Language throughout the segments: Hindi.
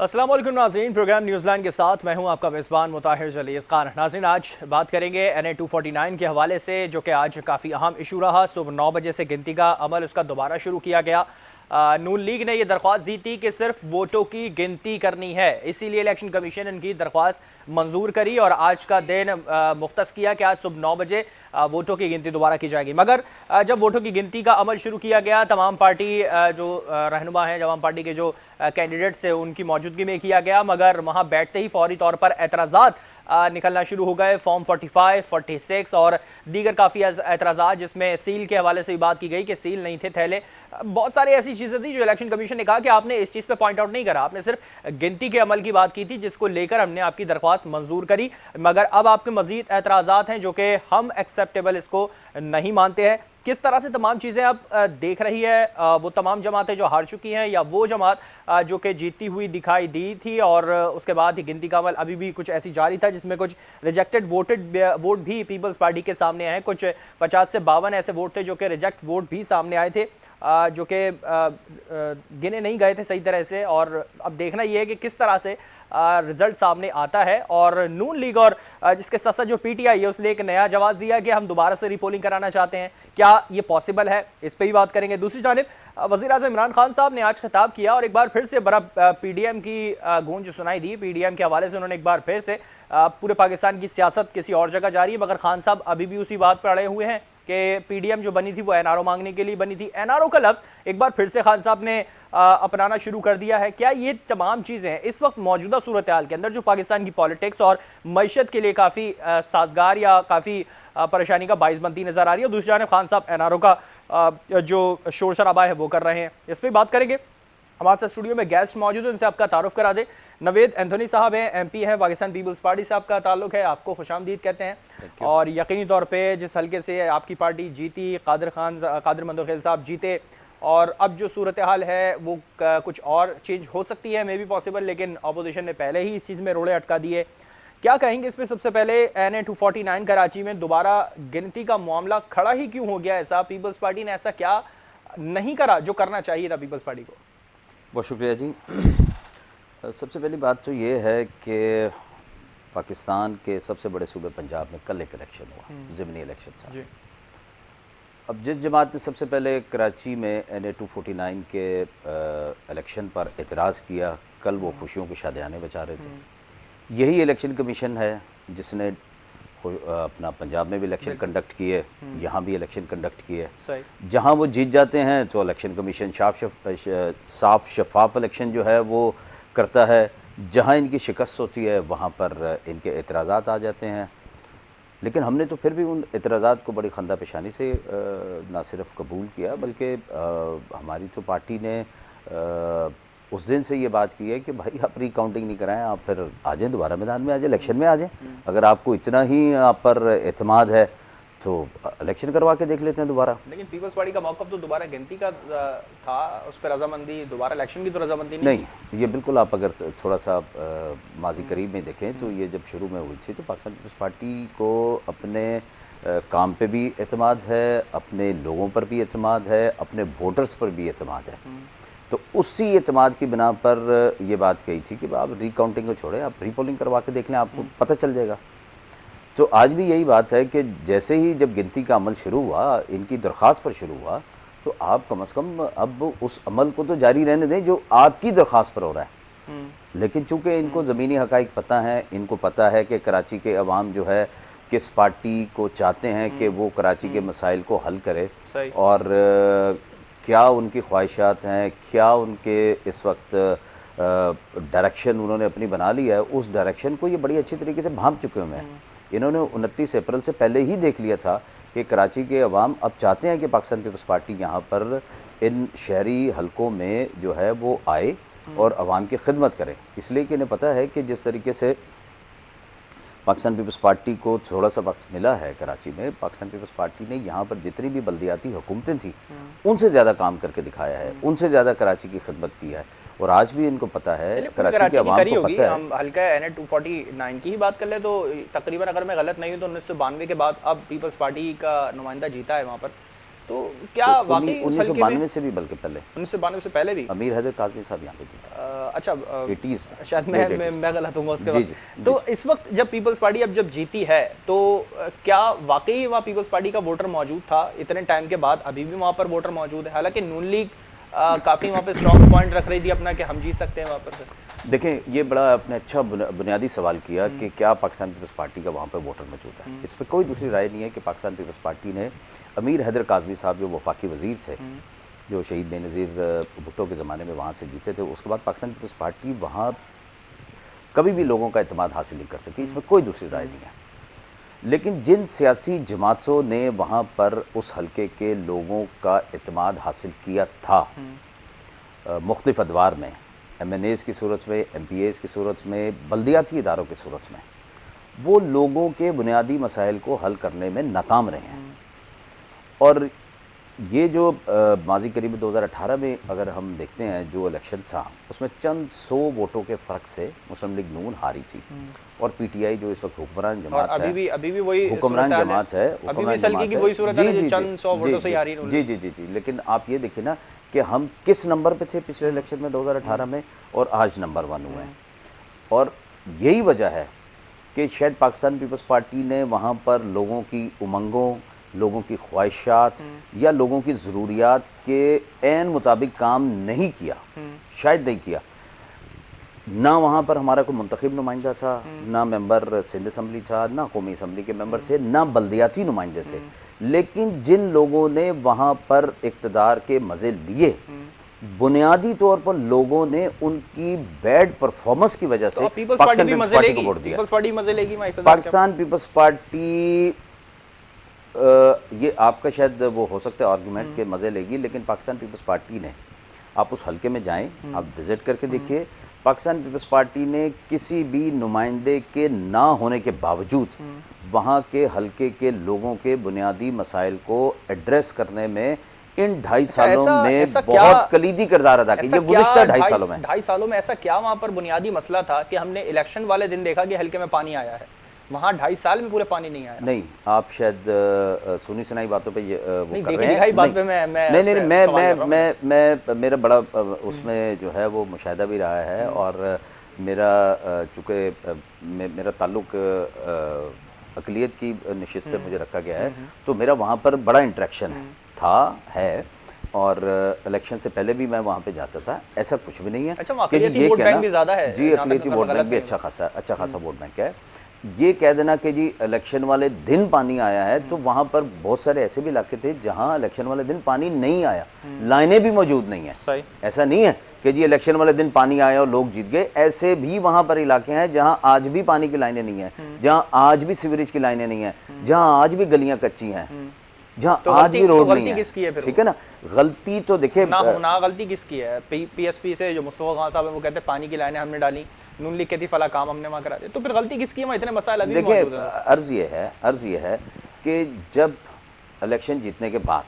अस्सलाम वालेकुम नाज़रीन, प्रोग्राम न्यूज़लैंड के साथ मैं हूं आपका मेज़बान मुताहिर जलीस खान। नाज़रीन, आज बात करेंगे NA 249 के हवाले से, जो कि आज काफ़ी अहम इशू रहा। सुबह 9 बजे से गिनती का अमल उसका दोबारा शुरू किया गया। नून लीग ने यह दरख्वास्त दी थी कि सिर्फ वोटों की गिनती करनी है, इसीलिए इलेक्शन कमीशन इनकी दरख्वास्त मंजूर करी और आज का दिन मुख्तस किया कि आज सुबह 9 बजे वोटों की गिनती दोबारा की जाएगी। मगर जब वोटों की गिनती का अमल शुरू किया गया, तमाम पार्टी जो रहनुमा हैं, तमाम पार्टी के जो कैंडिडेट्स हैं, उनकी मौजूदगी में किया गया। मगर वहाँ बैठते ही फौरी तौर पर एतराज़ात निकलना शुरू हो गए। फॉर्म 45, 46 और दीगर काफ़ी एतराज़ात, जिसमें सील के हवाले से भी बात की गई कि सील नहीं थे थैले। बहुत सारी ऐसी चीज़ें थी जो इलेक्शन कमीशन ने कहा कि आपने इस चीज़ पे पॉइंट आउट नहीं करा, आपने सिर्फ गिनती के अमल की बात की थी, जिसको लेकर हमने आपकी दरख्वास्त मंजूर करी। मगर अब आपके मजीद एतराज़ात हैं जो कि हम एक्सेप्टेबल इसको नहीं मानते हैं। किस तरह से तमाम चीज़ें अब देख रही है वो तमाम जमातें जो हार चुकी हैं, या वो जमात जो कि जीतती हुई दिखाई दी थी, और उसके बाद ही गिनती का अमल अभी भी कुछ ऐसी जारी था जिसमें कुछ रिजेक्टेड वोट भी पीपल्स पार्टी के सामने आए। कुछ 50 से 52 ऐसे वोट थे जो कि रिजेक्ट वोट भी सामने आए थे, जो कि गिने नहीं गए थे सही तरह से। और अब देखना यह है कि किस तरह से रिजल्ट सामने आता है। और नून लीग और जिसके साथ साथ जो PTI है, उसने एक नया जवाब दिया कि हम दोबारा से रीपोलिंग कराना चाहते हैं। क्या ये पॉसिबल है, इस पर ही बात करेंगे। दूसरी जानिब वज़ीर आज़म इमरान खान साहब ने आज खिताब किया और एक बार फिर से बड़ा PDM की गूंज सुनाई दी। PDM के हवाले से उन्होंने एक बार फिर से पूरे पाकिस्तान की सियासत किसी और जगह जा रही है, मगर खान साहब अभी भी उसी बात पर अड़े हुए हैं कि PDM जो बनी थी वो NRO मांगने के लिए बनी थी। NRO का लफ्ज़ एक बार फिर से खान साहब ने अपनाना शुरू कर दिया है। क्या ये तमाम चीज़ें इस वक्त मौजूदा सूरत हाल के अंदर, जो पाकिस्तान की पॉलिटिक्स और मईशत के लिए काफ़ी साजगार या काफ़ी परेशानी का बाइस बनती नजर आ रही है, और दूसरी जानब खान साहब NRO का जो शोर शराबा है वो कर रहे हैं, इस पर बात करेंगे। हमारे साथ स्टूडियो में गेस्ट मौजूद है, उनसे आपका तारुफ करा दे। नवेद एंथोनी साहब हैं, MP हैं, पाकिस्तान पीपल्स पार्टी से आपका ताल्लुक है, आपको खुशामदीद कहते हैं। और यकीनी तौर पे जिस हल्के से आपकी पार्टी जीती, कादिर मंदोखेल साहब जीते, और अब जो सूरत हाल है वो कुछ और चेंज हो सकती है, मे बी पॉसिबल, लेकिन अपोजिशन ने पहले ही इस चीज़ में रोड़े अटका दिए। क्या कहेंगे इस पर? सबसे पहले NA 249 कराची में दोबारा गिनती का मामला खड़ा ही क्यों हो गया? ऐसा पीपल्स पार्टी ने ऐसा क्या नहीं करा जो करना चाहिए था पीपल्स पार्टी को? बहुत शुक्रिया जी। सबसे पहली बात तो ये है कि पाकिस्तान के सबसे बड़े सूबे पंजाब में कल एक इलेक्शन हुआ, ज़िमनी इलेक्शन था। अब जिस जमात ने सबसे पहले कराची में NA 249 के इलेक्शन पर एतराज़ किया, कल वो खुशियों के शादियाने बचा रहे थे। यही इलेक्शन कमीशन है जिसने अपना पंजाब में भी इलेक्शन कंडक्ट किए, यहाँ भी इलेक्शन कंडक्ट किए। जहाँ वो जीत जाते हैं तो इलेक्शन कमीशन साफ शफाफ इलेक्शन जो है वो करता है। जहाँ इनकी शिकस्त होती है वहाँ पर इनके एतराज़ात आ जाते हैं। लेकिन हमने तो फिर भी उन एतराज़ात को बड़ी खंदा पेशानी से ना सिर्फ कबूल किया, बल्कि हमारी तो पार्टी ने उस दिन से ये बात की है कि भाई आप रिकाउंटिंग नहीं कराएं, आप फिर आ जाएं, दोबारा मैदान में आ जाएं, इलेक्शन में आ जाएं। अगर आपको इतना ही आप पर एतमाद है तो इलेक्शन करवा के देख लेते हैं दोबारा। लेकिन पीपल्स पार्टी का मौक़िफ़ तो दोबारा गिनती का था, उस पर रजामंदी, दोबारा इलेक्शन की तो रजामंदी नहीं। ये बिल्कुल, आप अगर थोड़ा सा माजी करीब में देखें तो ये जब शुरू में हुई थी तो पाकिस्तान पीपल्स पार्टी को अपने काम पे भी एतमाद है, अपने लोगों पर भी एतमाद है, अपने वोटर्स पर भी एतमाद है। तो उसी एतमाद की बिना पर ये बात कही थी कि आप रिकाउंटिंग को छोड़ें, आप रीपोलिंग करवा के देख लें, आपको पता चल जाएगा। तो आज भी यही बात है कि जैसे ही जब गिनती का अमल शुरू हुआ, इनकी दरख्वास्त पर शुरू हुआ, तो आप कम से कम अब उस अमल को तो जारी रहने दें जो आपकी दरख्वास्त पर हो रहा है। लेकिन चूंकि इनको ज़मीनी हक़ाइक़ पता है, इनको पता है कि कराची के अवाम जो है किस पार्टी को चाहते हैं कि वो कराची के मसाइल को हल करे, और क्या उनकी ख्वाहिशात हैं, क्या उनके इस वक्त डायरेक्शन उन्होंने अपनी बना लिया है, उस डायरेक्शन को ये बड़ी अच्छी तरीके से भांप चुके हुए हैं। इन्होंने 29 अप्रैल से पहले ही देख लिया था कि कराची के अवाम अब चाहते हैं कि पाकिस्तान पीपल्स पार्टी यहाँ पर इन शहरी हलकों में जो है वो आए और अवाम की खिदमत करे। इसलिए कि इन्हें पता है कि जिस तरीके से पाकिस्तान पीपल्स पार्टी को थोड़ा सा वक्त मिला है कराची में, पाकिस्तान पीपल्स पार्टी ने यहाँ पर जितनी भी बल्दियाती हुकूमतें थी उनसे ज़्यादा काम करके दिखाया है, उनसे ज़्यादा कराची की खिदमत की है। और आज भी इनको पता है, कराची के अवाम को पता है। हम हल्का NA 249 की ही बात कर ले तो तकरीबन, अगर मैं गलत नहीं हूँ तो 1992 के बाद अब पीपल्स पार्टी का नुमाइंदा जीता है वहाँ पर। तो क्या तो वाकई उस हल्के में 1992 से भी बल्कि पहले 1992 से पहले भी अमीर हैदर काज़मी साहब यहाँ पे थे अच्छा 80s में, शायद late 80s मैं गलत हूँगा उसके जी, बाद। जी, तो इस वक्त जब पीपल्स पार्टी अब जब जीती है तो क्या वाकई वहाँ पीपल्स पार्टी का वोटर मौजूद था इतने टाइम के बाद? अभी भी वहाँ पर वोटर मौजूद है, हालांकि नून लीग काफी वहाँ पे स्ट्रॉन्ग पॉइंट रख रही थी अपना कि हम जीत सकते हैं वहाँ पर। देखें, ये बड़ा आपने अच्छा बुनियादी सवाल किया कि क्या पाकिस्तान पीपल्स पार्टी का वहाँ पर वोटर मौजूद है। इस पर कोई दूसरी राय नहीं है कि पाकिस्तान पीपल्स पार्टी ने अमीर हैदर काज़मी साहब जो वफाकी वज़ीर थे, जो शहीद बेनज़ीर भुट्टो के ज़माने में वहाँ से जीते थे, उसके बाद पाकिस्तान पीपल्स पार्टी वहाँ कभी भी लोगों का एतमाद हासिल नहीं कर सकी, इसमें कोई दूसरी राय नहीं है। लेकिन जिन सियासी जमातों ने वहाँ पर उस हल्के के लोगों का एतमाद हासिल किया था मुख्तलिफ अदवार में, MNAs की सूरत में, MPAs की सूरत में, बल्दियाती इदारों की सूरत में, वो लोगों के बुनियादी मसाइल को हल करने में नाकाम रहे हैं। और ये जो माजी करीब 2018 में अगर हम देखते हैं जो इलेक्शन था, उसमें चंद 100 वोटों के फ़र्क से मुस्लिम लीग नून हारी थी। और PTI जो इस वक्त हुक्मरान जमात है, अभी भी वही हुक्मरान जमात है, अभी भी सल्की की वही सूरत है, चंद 100 वोटों से हारी नून लीग। जी। लेकिन आप ये देखिए ना कि हम किस नंबर पे थे पिछले इलेक्शन में 2018 में और आज नंबर 1 हुए हैं। और यही वजह है कि शायद पाकिस्तान पीपल्स पार्टी ने वहाँ पर लोगों की उमंगों, लोगों की ख्वाहिशात या लोगों की ज़रूरियात के ऐन मुताबिक काम नहीं किया, शायद नहीं किया। ना वहाँ पर हमारा कोई मुंतखब नुमाइंदा था, ना मेंबर सिंध असम्बली था, ना कौमी असम्बली के मेंबर थे, ना बल्दियाती नुमाइंदे थे। लेकिन जिन लोगों ने वहाँ पर इक़्तिदार के मज़े लिए, बुनियादी तौर पर लोगों ने उनकी बैड परफॉर्मेंस की वजह से पाकिस्तान पीपल्स पार्टी को वोट दिया। पाकिस्तान पीपल्स पार्टी ये आपका शायद वो हो सकता है आर्गूमेंट के मज़े लेगी, लेकिन पाकिस्तान पीपल्स पार्टी ने, आप उस हल्के में जाएं, आप विज़िट करके देखिए, पाकिस्तान पीपल्स पार्टी ने किसी भी नुमाइंदे के ना होने के बावजूद वहाँ के हल्के के लोगों के बुनियादी मसाइल को एड्रेस करने में इन 2.5 सालों में बहुत कलीदी किरदार अदा किया। गुज़िश्ता 2.5 सालों में 2.5 सालों में ऐसा क्या वहाँ पर बुनियादी मसला था कि हमने इलेक्शन वाले दिन देखा कि हल्के में पानी आया है, वहाँ 2.5 साल में पूरे पानी नहीं आया? नहीं, आप शायद सुनी सुनाई बातों पे ये वो कर रहे हैं। बात पे मैं मेरा बड़ा उसमें जो है वो मुशाहिदा भी रहा है। और मेरा चूँकि मेरा ताल्लुक अक़लियत की नशिस्त से मुझे रखा गया है, तो मेरा वहाँ पर बड़ा इंटरेक्शन है। और इलेक्शन से पहले भी मैं वहाँ पे जाता था, ऐसा कुछ भी नहीं है। अच्छा, अक़लियती वोट बैंक भी ज़्यादा है? जी, अक़लियती वोट बैंक भी अच्छा खासा वोट बैंक है। ये कह देना कि जी इलेक्शन वाले दिन पानी आया है, तो वहाँ पर बहुत सारे ऐसे भी इलाके थे जहाँ इलेक्शन वाले दिन पानी नहीं आया, लाइनें भी मौजूद नहीं है। सही। ऐसा नहीं है कि जी इलेक्शन वाले दिन पानी आया और लोग जीत गए। ऐसे भी वहाँ पर इलाके हैं जहाँ आज भी पानी की लाइनें नहीं है, जहाँ आज भी सीवरेज की लाइनें नहीं है, जहाँ आज भी गलियाँ कच्ची हैं, जहाँ आज भी रोड नहीं है। ठीक है ना, गलती तो देखिए ना गलती किसकी है? PSP से जो मुस्तफा खान साहब है वो कहते हैं पानी की लाइनें हमने डाली, नून लीग कहती फला काम हमने वहाँ करा दिया, तो फिर गलती किसकी है? इतने मसाइल अभी देखिए, अर्ज ये है कि जब इलेक्शन जीतने के बाद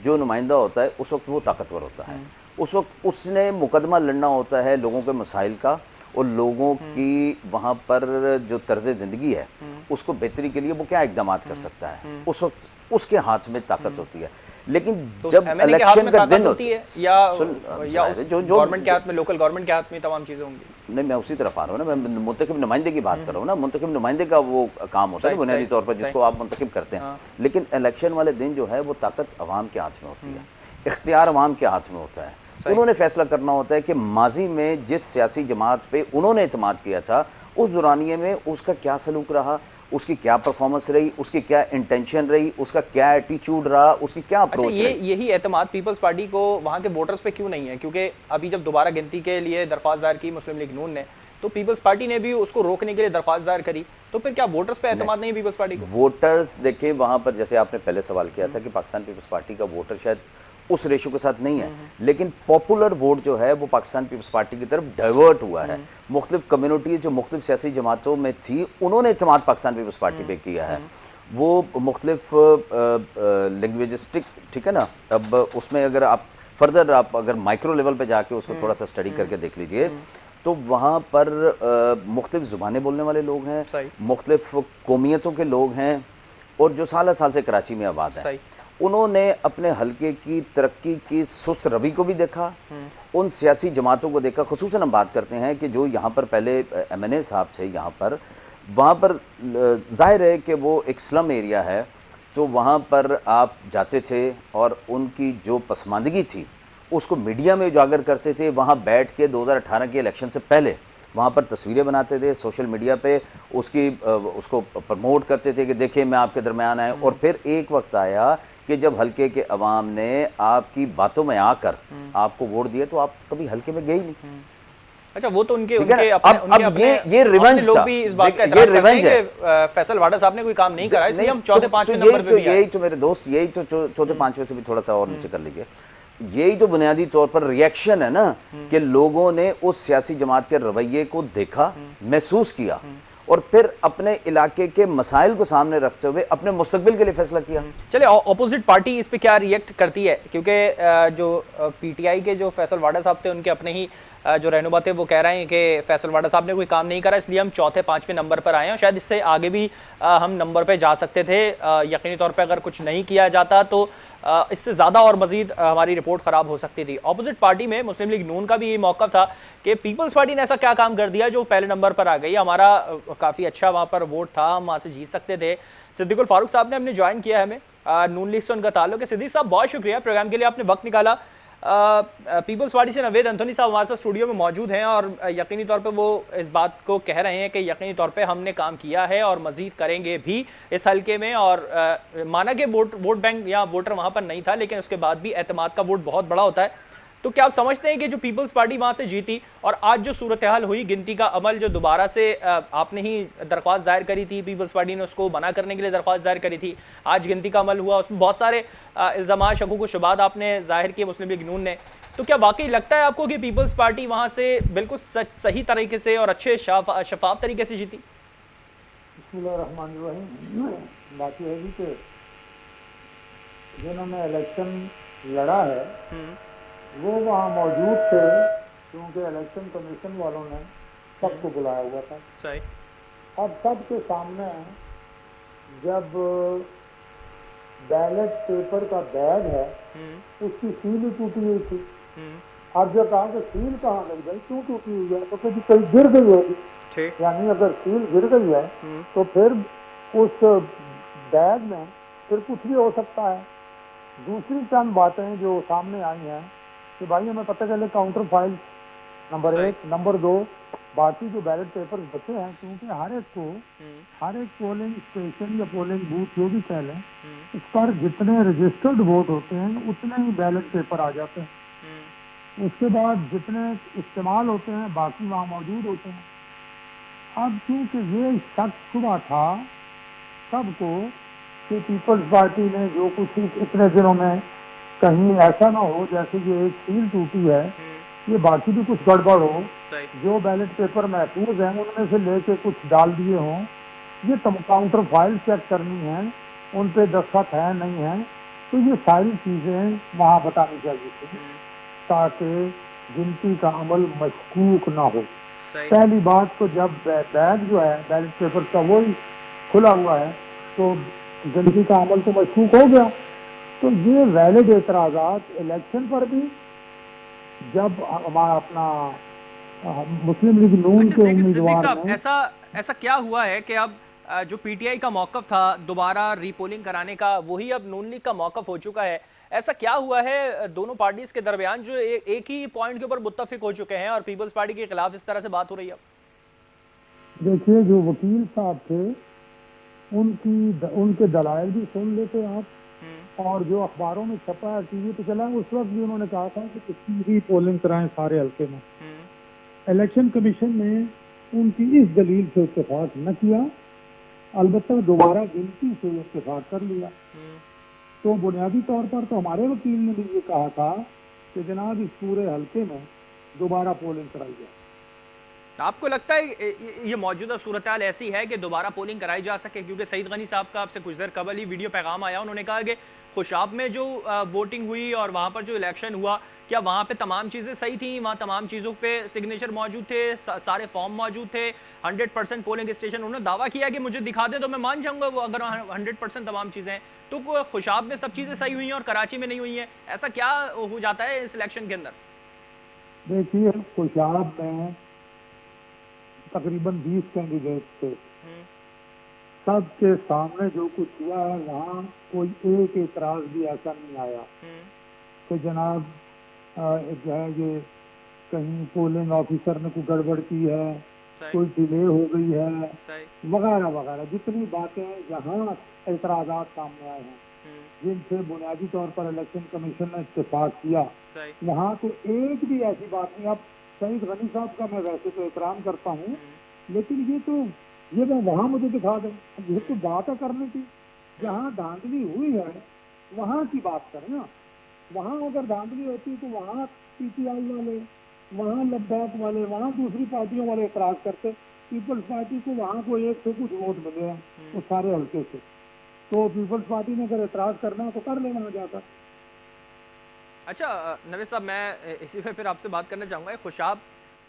जो नुमाइंदा होता है उस वक्त वो ताकतवर होता है, उस वक्त उसने मुकदमा लड़ना होता है लोगों के मसाइल का, और लोगों की वहाँ पर जो तर्ज ज़िंदगी है उसको बेहतरी के लिए वो क्या इकदाम कर सकता है, उस वक्त उसके हाथ में ताकत होती है। लेकिन तो जब इलेक्शन का दिन होती है या जो गवर्नमेंट के हाथ में, लोकल गवर्नमेंट के हाथ में तमाम चीज़ें होंगी। नहीं, मैं उसी तरफ आ रहा हूँ ना, मैं मुंतखब नुमाइंदे की बात कर रहा हूँ ना। मुंतखब नुमाइंदे का वो काम होता है बुनियादी तौर पर जिसको आप मुंतखब करते हैं। लेकिन इलेक्शन वाले दिन जो है वो ताकत अवाम के हाथ में होती है, इख्तियार अवाम के हाथ में होता है। उन्होंने फैसला करना होता है कि माजी में जिस सियासी जमात पे उन्होंने एतमाद किया था उस दौरानिए में उसका क्या सलूक रहा, उसकी क्या परफॉर्मेंस रही, उसकी क्या इंटेंशन रही, उसका क्या एटीट्यूड रहा, उसकी क्या अप्रोच रही। यही एतमाद पीपल्स पार्टी को वहाँ के वोटर्स पे क्यों नहीं है? क्योंकि अभी जब दोबारा गिनती के लिए दरख्वास्त दायर की मुस्लिम लीग नून ने, तो पीपल्स पार्टी ने भी उसको रोकने के लिए दरख्वास्त दायर करी, तो फिर क्या वोटर्स पे एतमाद नहीं है पीपल्स पार्टी को? वोटर्स देखिए वहाँ पर, जैसे आपने पहले सवाल किया था कि पाकिस्तान पीपल्स पार्टी का वोटर शायद उस रेशो के साथ नहीं है, लेकिन पॉपुलर वोट जो है वो पाकिस्तान पीपल्स पार्टी की तरफ डाइवर्ट हुआ है। मुख्तलिफ कम्युनिटीज जो मुख्तलिफ सियासी जमातों में थी उन्होंने एतमाद पाकिस्तान पीपल्स पार्टी पे किया है। वो मुख्तलिफ लैंग्वेजिस्टिक, ठीक है ना, अब उसमें अगर आप फर्दर आप अगर माइक्रो लेवल पे जाके उसको थोड़ा सा स्टडी करके देख लीजिए तो वहाँ पर मुख्तलिफ ज़ुबानें बोलने वाले लोग हैं, मुख्तलिफ कौमियतों के लोग हैं, और जो साल साल से कराची में आबाद है। उन्होंने अपने हलके की तरक्की की सुस्त रवि को भी देखा, उन सियासी जमातों को देखा। खुसूसन हम बात करते हैं कि जो यहाँ पर पहले MNA साहब थे यहाँ पर, वहाँ पर जाहिर है कि वो एक स्लम एरिया है, तो वहाँ पर आप जाते थे और उनकी जो पसमानदगी थी उसको मीडिया में उजागर करते थे। वहाँ बैठ के 2018 के इलेक्शन से पहले वहाँ पर तस्वीरें बनाते थे, सोशल मीडिया पे उसको प्रमोट करते थे कि देखिए मैं आपके दरमियान आया। और फिर एक वक्त आया कि जब हल्के के अवाम ने आपकी बातों में आकर आपको वोट दिए तो आप कभी हल्के में गए ही नहीं। अच्छा, वो तो उनके ठीक है उनके ना? अपने अब उनके अपने ये रिवेंज लोग था। भी इस बात का ये एतराज करते रिवेंज हैं है। कि फैसल वाडा साहब ने कोई काम नहीं करा, इसलिए हम चौथे पांचवें यही नंबर पे भी आए। यही तो मेरे दोस्त, यही तो चौथे पांचवें से भी थोड़ा सा और नीचे कर लीजिए। यही तो बुनियादी तौर पर रिएक्शन है ना कि लोगों ने उस सियासी जमात के रवैये को देखा, महसूस किया और फिर अपने इलाके के मसाइल को सामने रखते हुए अपने मुस्तकबिल के लिए फैसला किया। चलिए, ऑपोजिट पार्टी इस पे क्या रिएक्ट करती है, क्योंकि जो पीटीआई के जो फैसल वाडा साहब थे उनके अपने ही जो रहनुमा थे वो कह रहे हैं कि फैसल वाडा साहब ने कोई काम नहीं करा, इसलिए हम चौथे पांचवें नंबर पर आए हैं। शायद इससे आगे भी हम नंबर पे जा सकते थे। यकीनी तौर पे अगर कुछ नहीं किया जाता तो इससे ज़्यादा और मजीद हमारी रिपोर्ट ख़राब हो सकती थी। ऑपोजिट पार्टी में मुस्लिम लीग नून का भी ये मौक़िफ़ था कि पीपल्स पार्टी ने ऐसा क्या काम कर दिया जो पहले नंबर पर आ गई। हमारा काफ़ी अच्छा वहाँ पर वोट था, हम वहाँ से जीत सकते थे। सिद्दीकुल फारूक साहब ने हमने ज्वाइन किया है, हमें नून लीग से उनका ताल्लुक है। सिद्दीक साहब, बहुत शुक्रिया प्रोग्राम के लिए, आपने वक्त निकाला। पीपल्स पार्टी से नवेद एंथोनी साहब हमारे साथ स्टूडियो में मौजूद हैं और यकीनी तौर पे वो इस बात को कह रहे हैं कि यकीनी तौर पे हमने काम किया है और मजीद करेंगे भी इस हल्के में। और माना कि वोट बैंक या वोटर वहां पर नहीं था, लेकिन उसके बाद भी एतमाद का वोट बहुत बड़ा होता है। तो क्या आप समझते हैं कि जो पीपल्स पार्टी वहां से जीती और आज जो सूरत हाल हुई, गिनती का अमल जो दोबारा से आपने ही दरख्वास्त दायर करी थी, पीपल्स पार्टी ने उसको मना करने के लिए दरख्वास्त दायर करी थी, आज गिनती का अमल हुआ, उसमें बहुत सारे इल्ज़ाम शकूक शुबात आपने जाहिर किए मुस्लिम लीग नून ने, तो क्या वाकई लगता है आपको कि पीपल्स पार्टी वहां से बिल्कुल सही तरीके से और अच्छे शफाफ तरीके से जीती? बात यह है कि जिन्होंने इलेक्शन लड़ा है वो वहाँ मौजूद थे, क्योंकि इलेक्शन कमीशन वालों ने सबको बुलाया हुआ था। सही। अब सबके सामने जब बैलेट पेपर का बैग है उसकी सील ही टूटी हुई थी। अब जब कहा कि सील कहाँ गई भाई, क्यों टूटी हुई है, तो फिर कहीं गिर गई होगी। यानी अगर सील गिर गई है तो फिर उस बैग में फिर कुछ भी हो सकता है। दूसरी चंद बातें जो सामने आई हैं कि भाई हमें पता चले काउंटर फाइल नंबर 1, नंबर 2, बाकी जो बैलेट पेपर बचे हैं, क्योंकि हर एक पोलिंग स्टेशन या पोलिंग बूथ जो भी कह लें, उस पर जितने रजिस्टर्ड वोट होते हैं उतने ही बैलेट पेपर आ जाते हैं। उसके बाद जितने इस्तेमाल होते हैं बाकी वहाँ मौजूद होते हैं। अब क्योंकि ये शक शुबा था सबको कि पीपल्स पार्टी ने जो कुछ इतने दिनों में कहीं ऐसा ना हो जैसे ये एक सील टूटी है, ये बाकी भी कुछ गड़बड़ हो, जो बैलेट पेपर महफूज हैं उनमें से लेके कुछ डाल दिए हों, ये काउंटर फाइल चेक करनी है, उन पे दस्तखत है नहीं है, तो ये सारी चीज़ें वहाँ बतानी चाहिए थी ताकि गिनती का अमल मशकूक ना हो। पहली बात तो जब बैग जो है बैलेट पेपर का वो ही खुला हुआ है तो गिनती का अमल तो मशकूक हो गया। तो ये वैलिड एतराज़ात इलेक्शन पर भी, जब हमारा अपना मुस्लिम लीग नून के उम्मीदवार ने ऐसा क्या हुआ है कि अब जो पीटीआई का मौकफ था दोबारा रीपोलिंग कराने का, वही अब नून लीग का मौकफ हो चुका है। ऐसा क्या हुआ है दोनों पार्टीज के दरमियान जो एक ही पॉइंट के ऊपर मुत्तफिक हो चुके हैं और पीपल्स पार्टी के खिलाफ इस तरह से बात हो रही है? देखिए, जो वकील साहब थे उनके दलाइल भी सुन लेते आप, और जो अखबारों में छपा है, टीवी पे चला, उस वक्त भी उन्होंने कहा था कि किसी भी पोलिंग कराएं सारे हल्के में। इलेक्शन कमीशन ने उनकी इस दलील से इत्तेफाक न किया, अलबत्ता दोबारा गिनती से इत्तेफाक कर लिया। तो बुनियादी तौर पर तो हमारे वकील ने भी ये कहा था कि जनाब इस पूरे हल्के में दोबारा पोलिंग कराई जाए। आपको लगता है ये मौजूदा सूरत हाल ऐसी है कि दोबारा पोलिंग कराई जा सके? क्योंकि सईद गनी साहब का आपसे कुछ देर कबल ही वीडियो पैगाम आया, उन्होंने कहा कि खुशाब में जो वोटिंग हुई और वहाँ पर जो इलेक्शन हुआ, क्या वहाँ पे तमाम चीज़ें सही थी? वहाँ तमाम चीज़ों पे सिग्नेचर मौजूद थे, सारे फॉर्म मौजूद थे, 100% पोलिंग स्टेशन? उन्होंने दावा किया कि मुझे दिखा दे तो मैं मान जाऊंगा वो, अगर 100% तमाम चीज़ें हैं। तो खुशाब में सब चीज़ें सही हुई हैं और कराची में नहीं हुई हैं, ऐसा क्या हो जाता है इस इलेक्शन के अंदर? देखिए, खुशाब में तकरीबन 20 कैंडिडेट थे, सबके सामने जो कुछ हुआ है वहाँ कोई एक एतराज भी ऐसा नहीं आया कि जनाब जो है ये कहीं पोलिंग ऑफिसर ने कोई गड़बड़ की है, कोई डिले हो गई है, वगैरह वगैरह। जितनी बातें जहाँ एतराज़ात सामने आए हैं जिनसे बुनियादी तौर पर इलेक्शन कमीशन ने इत्तेफाक किया, वहाँ तो एक भी ऐसी बात नहीं। अब सईद गनी साहब का मैं वैसे तो एहतराम करता हूँ, लेकिन ये मैं वहाँ मुझे दिखा दें, ये तो बात है करने की। जहाँ धांधली हुई है वहाँ की बात करें ना। वहाँ अगर धांधली होती तो वहाँ पीटीआई वाले, वहाँ लद्दाख वाले, वहाँ दूसरी पार्टियों वाले एतराज करते। पीपल्स पार्टी को वहाँ को 1 से कुछ वोट मिले हैं वो सारे हल्के से, तो पीपल्स पार्टी ने अगर एतराज करना तो कर लेना जाकर। अच्छा नवीद साहब, मैं इसी पे फिर आपसे बात करना चाहूँगा। खुशाब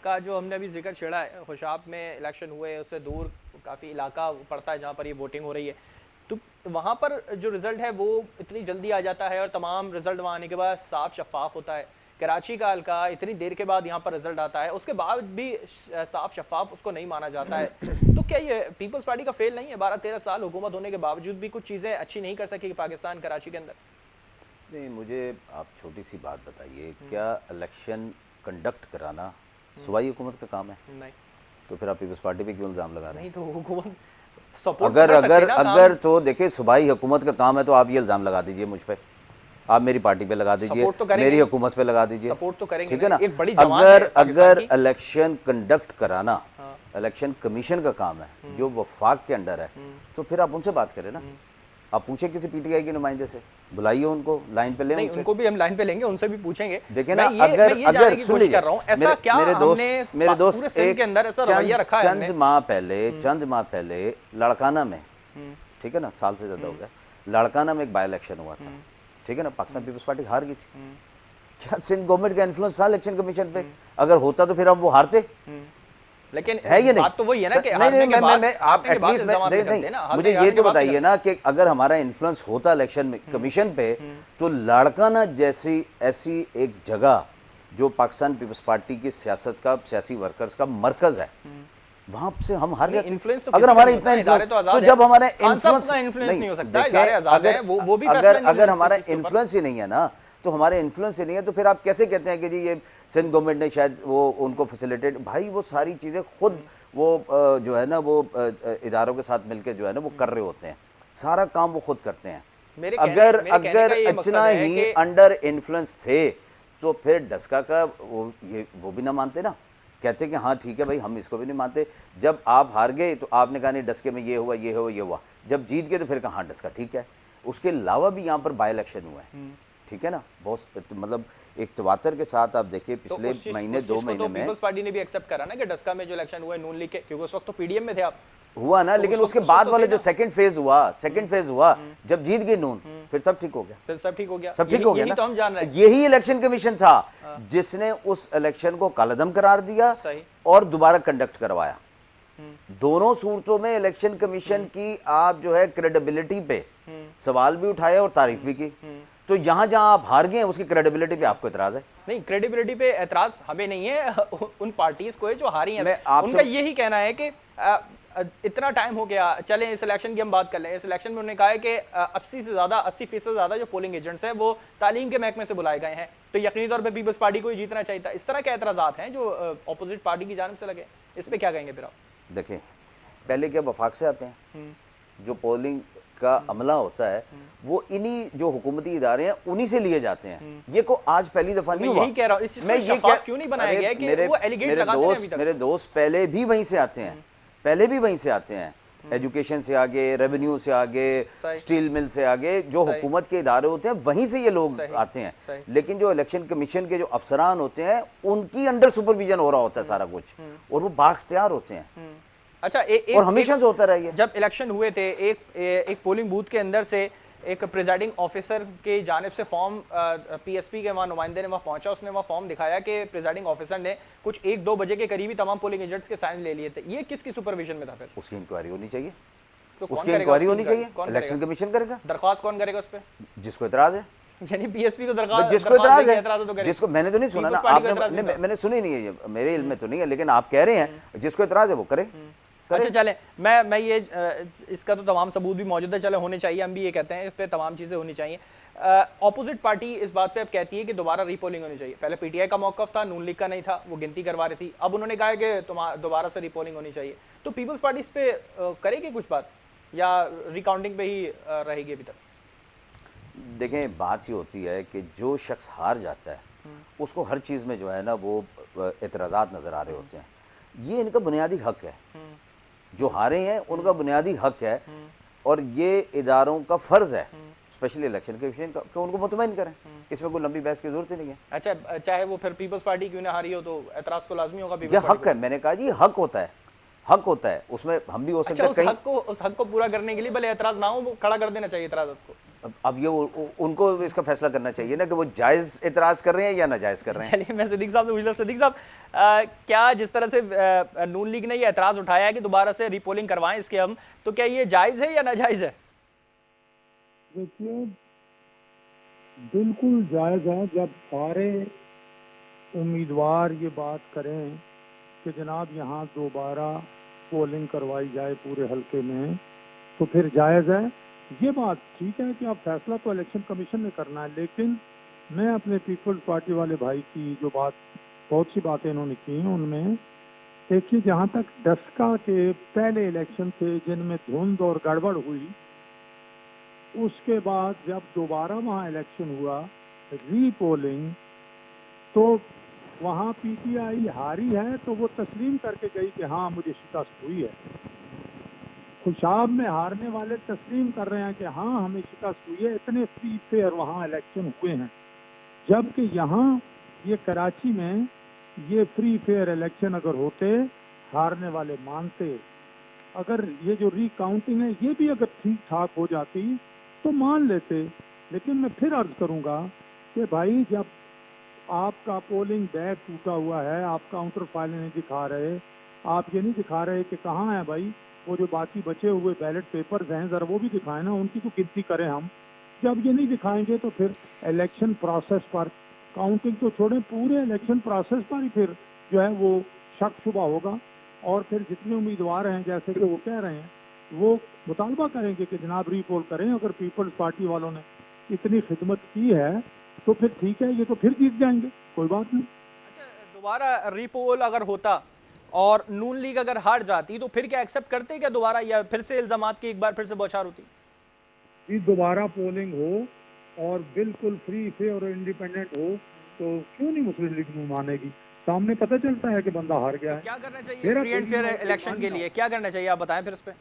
का जो हमने अभी जिक्र छेड़ा है, खुशाब में इलेक्शन हुए, उससे दूर काफ़ी इलाका पड़ता है जहाँ पर ये वोटिंग हो रही है, तो वहाँ पर जो रिज़ल्ट है वो इतनी जल्दी आ जाता है और तमाम रिज़ल्ट वहाँ आने के बाद साफ शफाफ होता है। कराची का हल्का इतनी देर के बाद यहाँ पर रिज़ल्ट आता है, उसके बाद भी साफ शफाफ उसको नहीं माना जाता है। तो क्या ये पीपल्स पार्टी का फेल नहीं है? 12-13 साल हुकूमत होने के बावजूद भी कुछ चीज़ें अच्छी नहीं कर सकी पाकिस्तान, कराची के अंदर? नहीं, मुझे आप छोटी सी बात बताइए, क्या इलेक्शन कंडक्ट कराना सूबाई हुकूमत का काम है? नहीं। तो फिर आप पीपल्स पार्टी पे क्यों इल्ज़ाम लगा रहे हैं? नहीं तो हुकूमत सपोर्ट अगर तो देखिए सूबाई हुकूमत का काम है तो आप ये इल्ज़ाम लगा दीजिए मुझ पे, आप मेरी पार्टी पे लगा दीजिए, मेरी हुकूमत पे लगा दीजिए, सपोर्ट तो करेंगे, ठीक है ना। एक बड़ी अगर इलेक्शन कंडक्ट कराना इलेक्शन कमीशन का काम है जो वफाक के अंडर है, तो फिर आप उनसे बात करें ना। आप पूछे किसी पीटीआई के नुमाइंदे से, बुलाइए उनको, लाइन पे लें। उनको भी हम लाइन पे लेंगे, उनसे भी पूछेंगे। देखिए ना, अगर सुन लीजिए, मेरे दोस्त एक चंद माह पहले लड़काना में, ठीक है ना, साल से ज्यादा हो गया, लड़काना में एक बाई इलेक्शन हुआ था, ठीक है ना, पाकिस्तान पीपल्स पार्टी हार गई थी। क्या सिंध गवर्नमेंट का इन्फ्लुएंस था इलेक्शन कमीशन पे? अगर होता तो फिर हम वो हारते, लेकिन है ये नहीं? बात तो वही है ना कि आप एटलीस्ट मुझे ये तो बताइए ना कि अगर हमारा इन्फ्लुएंस होता इलेक्शन कमीशन पे, तो लड़काना जैसी ऐसी एक जगह जो पाकिस्तान पीपल्स पार्टी की सियासत का, सियासी वर्कर्स का मरकज है, वहां से हम हार जाते। इन्फ्लुएंस तो अगर हमारा इतना तो जब हमारा इन्फ्लुएंस नहीं हो सकता, अगर हमारा इन्फ्लुएंस ही नहीं है ना, तो हमारे इन्फ्लुएंस ही नहीं है, तो फिर आप कैसे कहते हैं कि जी ये सिंध गवर्नमेंट ने शायद वो उनको फैसिलिटेट? भाई वो सारी चीज़ें खुद वो जो है ना वो इदारों के साथ मिलकर जो है ना वो कर रहे होते हैं, सारा काम वो खुद करते हैं। अगर इतना ही अंडर इन्फ्लुएंस थे तो फिर डस्का का वो भी ना मानते ना, कहते कि हाँ ठीक है भाई हम इसको भी नहीं मानते। जब आप हार गए तो आपने कहा नहीं डस्के में ये हुआ ये हुआ ये हुआ, जब जीत गए तो फिर कहा हाँ डस्का ठीक है। उसके अलावा भी यहाँ पर बाई इलेक्शन हुआ है, ठीक है ना, बहुत मतलब एक तवातर के साथ। आप देखिए पिछले महीने 2 महीने में पीपल्स पार्टी ने भी एक्सेप्ट करा ना कि डस्का में जो इलेक्शन हुआ है नून लीग के, क्योंकि उस वक्त तो पीडीएम में थे आप, हुआ ना, लेकिन उसके बाद वाले जो सेकंड फेज हुआ जब जीत गए नून, फिर सब ठीक हो गया, सब ठीक हो गया ना। तो हम जान रहे हैं यही इलेक्शन कमीशन था जिसने उस इलेक्शन को कालअदम करार दिया और दोबारा कंडक्ट करवाया। दोनों सूरतों में इलेक्शन कमीशन की आप जो है क्रेडिबिलिटी पे सवाल भी उठाए और तारीफ भी की। तो जहां जहां आप हार गए उसकी क्रेडिबिलिटी पे आपको एतराज है? नहीं, क्रेडिबिलिटी पे एतराज हमें नहीं है, उन पार्टीज को है जो हारी हैं। उनका यही कहना है कि इतना टाइम हो गया, चलें इस इलेक्शन की हम बात कर लें। इस इलेक्शन में उन्होंने कहा है कि 80% ज्यादा जो पोलिंग एजेंट्स हैं वो तालीम के महकमे से बुलाए गए हैं, तो यकीनी तौर पर पीपल्स पार्टी को ही जीतना चाहिए था। इस तरह के एतराजात हैं जो अपोजिट पार्टी की जानिब से लगे, इस पे क्या कहेंगे फिर आप? देखें, पहले क्या वफाक से आते हैं, जो पोलिंग का अमला होता है वो इन्हीं जो हुकूमती इदारे हैं उन्हीं से लिए जाते हैं। ये को आज पहली दफा नहीं हुआ। यही कह रहा हूं, मैं ये क्यों नहीं बनाया गया कि वो एलिगेट लगाते हैं अभी तक। मेरे दोस्त पहले भी वहीं से आते हैं, पहले भी वहीं से आते हैं, एजुकेशन से आगे, रेवेन्यू से आगे, स्टील मिल से आगे, जो हुकूमत के इदारे होते हैं वहीं से ये लोग आते हैं। लेकिन जो इलेक्शन कमीशन के जो अफसरान होते हैं उनकी अंडर सुपरविजन हो रहा होता है सारा कुछ, और वो बाख्तियार होते हैं। अच्छा, और हमेशा से होता रहा है। जब इलेक्शन हुए थे, एक पोलिंग बूथ के अंदर से एक प्रिजाइडिंग ऑफिसर की जानिब से फॉर्म पीएसपी के वहाँ नुमाइंदे ने वहाँ पहुंचा, उसने वहाँ फॉर्म दिखाया कि प्रिजाइडिंग ऑफिसर ने कुछ 1-2 बजे के करीब ही तमाम पोलिंग एजेंट्स के साइन ले लिए थे। ये किसकी सुपरविजन में था फिर? उसकी इंक्वायरी होनी चाहिए, तो कौन उसकी करेगा? इंक्वायरी होनी चाहिए, कौन इलेक्शन कमीशन करेगा। दरख्वास्त कौन करेगा उस पर? जिसको इतराज है, यानी पीएसपी को दरख्वास्त, जिसको इतराज है, तो करेगा। जिसको मैंने तो नहीं सुना ना, आपने मैंने सुनी नहीं है, ये मेरे इल्म में तो नहीं है, लेकिन आप कह रहे हैं जिसको इतराज है वो करे। अच्छा चले, मैं ये इसका तो तमाम सबूत भी मौजूद है, चले होने चाहिए, हम भी ये कहते हैं इस पे तमाम चीज़ें होनी चाहिए। ऑपोजिट पार्टी इस बात पे अब कहती है कि दोबारा रीपोलिंग होनी चाहिए। पहले पीटीआई का मौक़िफ़ था, नून लीग का नहीं था, वो गिनती करवा रही थी। अब उन्होंने कहा है कि दोबारा से रीपोलिंग होनी चाहिए। तो पीपल्स पार्टी इस पे करेगी कुछ बात या रिकाउंटिंग पे ही रहेगी अभी तक? देखें, बात ये होती है कि जो शख्स हार जाता है उसको हर चीज़ में जो है ना वो एतराज़ात नज़र आ रहे होते हैं। ये इनका बुनियादी हक है, जो हारे हैं उनका बुनियादी हक है, और ये इदारों का फ़र्ज़ है स्पेशली इलेक्शन कमीशन का कि उनको मुतमईन करें। इसमें कोई लंबी बहस की जरूरत ही नहीं है। अच्छा, चाहे वो फिर पीपल्स पार्टी क्यों ना हारी हो तो एतराज़ तो लाजमी होगा। ये हक है, मैंने कहा जी हक होता है, हक होता है, उसमें हम भी हो सकते हैं। उस हक को पूरा करने के लिए भले एतराज़ ना हो, वो खड़ा कर देना चाहिए एतराज़ को। अब ये उनको इसका फैसला करना चाहिए ना कि वो जायज़ एतराज़ कर रहे हैं या नाजायज़ कर रहे हैं। चलिए, मैं सिद्दीक साहब से पूछ, सिद्दीक साहब क्या जिस तरह से नून लीग ने ये एतराज़ उठाया है कि दोबारा से रीपोलिंग करवाएं इसके हम, तो क्या ये जायज़ है या नाजायज़ है? देखिए, बिल्कुल जायज़ है। जब सारे उम्मीदवार ये बात करें कि जनाब यहाँ दोबारा पोलिंग करवाई जाए पूरे हल्के में, तो फिर जायज़ है। ये बात ठीक है कि अब फैसला तो इलेक्शन कमीशन ने करना है, लेकिन मैं अपने पीपल्स पार्टी वाले भाई की जो बात, बहुत सी बातें इन्होंने की हैं, उनमें देखिए जहाँ तक डस्का के पहले इलेक्शन थे जिनमें धुंध और गड़बड़ हुई, उसके बाद जब दोबारा वहाँ इलेक्शन हुआ रीपोलिंग, तो वहाँ पीटीआई हारी है तो वो तस्लीम करके गई कि हाँ मुझे शिकस्त हुई है। खुशाब में हारने वाले तस्लीम कर रहे हैं कि हाँ हमें शिकस्त हुई है। इतने फ्री फेयर वहाँ इलेक्शन हुए हैं, जबकि यहाँ ये कराची में ये फ्री फेयर इलेक्शन अगर होते, हारने वाले मानते, अगर ये जो रिकाउंटिंग है ये भी अगर ठीक ठाक हो जाती तो मान लेते। लेकिन मैं फिर अर्ज करूँगा कि भाई जब आपका पोलिंग बैग टूटा हुआ है, आप काउंटर फाइल नहीं दिखा रहे, आप ये नहीं दिखा रहे कि कहाँ है भाई वो जो बाकी बचे हुए बैलेट पेपर्स हैं, ज़रा वो भी दिखाएं ना, उनकी तो गिनती करें हम। जब ये नहीं दिखाएंगे तो फिर इलेक्शन प्रोसेस पर, काउंटिंग तो छोड़ें, पूरे इलेक्शन प्रोसेस पर ही फिर जो है वो शक शुबा होगा। और फिर जितने उम्मीदवार हैं जैसे कि वो कह रहे हैं, वो मुतालबा करेंगे कि जनाब रीपोल करें। अगर पीपल्स पार्टी वालों ने इतनी खिदमत की है तो फिर ठीक है, ये तो फिर जीत जाएंगे, कोई बात नहीं। अच्छा, दोबारा रीपोल अगर होता और नून लीग अगर हार जाती तो फिर क्या एक्सेप्ट करते क्या दोबारा, या फिर से इल्जामात की एक बार फिर से बौछार होती? दोबारा पोलिंग हो और बिल्कुल फ्री फेयर और इंडिपेंडेंट हो तो क्यों नहीं मुस्लिम लीग में मानेगी? सामने पता चलता है कि बंदा हार गया है। क्या करना चाहिए फ्री एंड फेयर इलेक्शन के लिए, क्या करना चाहिए आप बताएं फिर इस पे।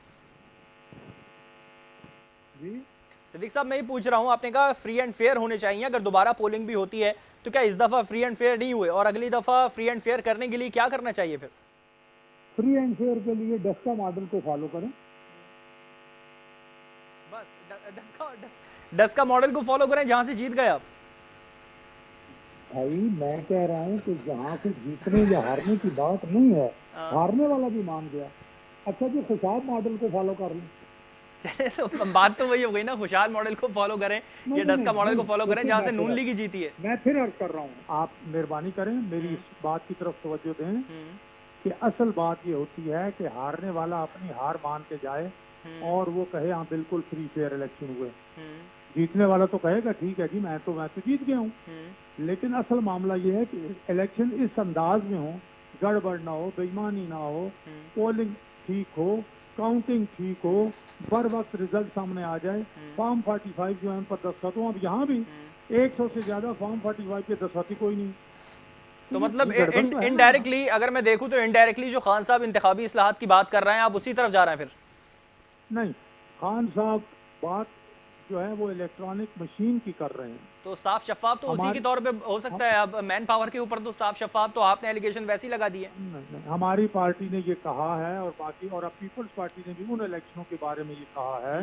जी सिद्दीक साहब, मैं ये पूछ रहा हूँ, आपने कहा फ्री एंड फेयर होने चाहिए, अगर दोबारा पोलिंग भी होती है तो क्या इस दफा फ्री एंड फेयर नहीं हुए और अगली दफा फ्री एंड फेयर करने के लिए क्या करना चाहिए फिर? फ्री एंड फेयर के लिए डस्का मॉडल को फॉलो करें, बस डस्का मॉडल को फॉलो करें जहां से जीत गए आप। भाई मैं कह रहा हूँ कि जहाँ से जीतने या हारने की बात नहीं है, हारने वाला भी मान गया। अच्छा जी, खुशाब मॉडल को फॉलो कर लें। चले, तो बात तो वही हो गई ना, खुशहाल मॉडल को फॉलो करें या डस्का मॉडल को फॉलो करें जहां से नून लीग ही जीती है। मैं फिर अर्ज कर रहा हूँ, आप मेहरबानी करें मेरी इस बात की तरफ तवज्जो दें कि असल बात ये होती है कि हारने वाला अपनी हार मान के जाए और वो कहे हाँ बिल्कुल फ्री फेयर इलेक्शन हुए। जीतने वाला तो कहेगा ठीक है जी मैं तो जीत गया हूँ। लेकिन असल मामला ये है कि इलेक्शन इस अंदाज में हो, गड़बड़ ना हो, बेईमानी ना हो, पोलिंग ठीक हो, काउंटिंग ठीक हो, बर वक्त रिजल्ट सामने आ जाए, फॉर्म 45 जो है उन पर दस्तखत हो। अब यहाँ भी 100 से ज्यादा फॉर्म 45 के दस्तखत कोई नहीं। तो मतलब इनडायरेक्टली अगर मैं देखूं तो इनडायरेक्टली जो खान साहब इंतखाबी इस्लाहात की बात कर रहे हैं, आप उसी तरफ जा रहे हैं फिर? नहीं, खान साहब बात जो है वो इलेक्ट्रॉनिक मशीन की कर रहे हैं, तो साफ शफाफ तो उसी के तौर पे हो सकता है। अब मैन पावर के ऊपर तो साफ शफाफ तो आपने एलिगेशन वैसी लगा दी है। नहीं, हमारी पार्टी ने ये कहा है और बाकी, और अब पीपल्स पार्टी ने भी उन इलेक्शनों के बारे में ये कहा है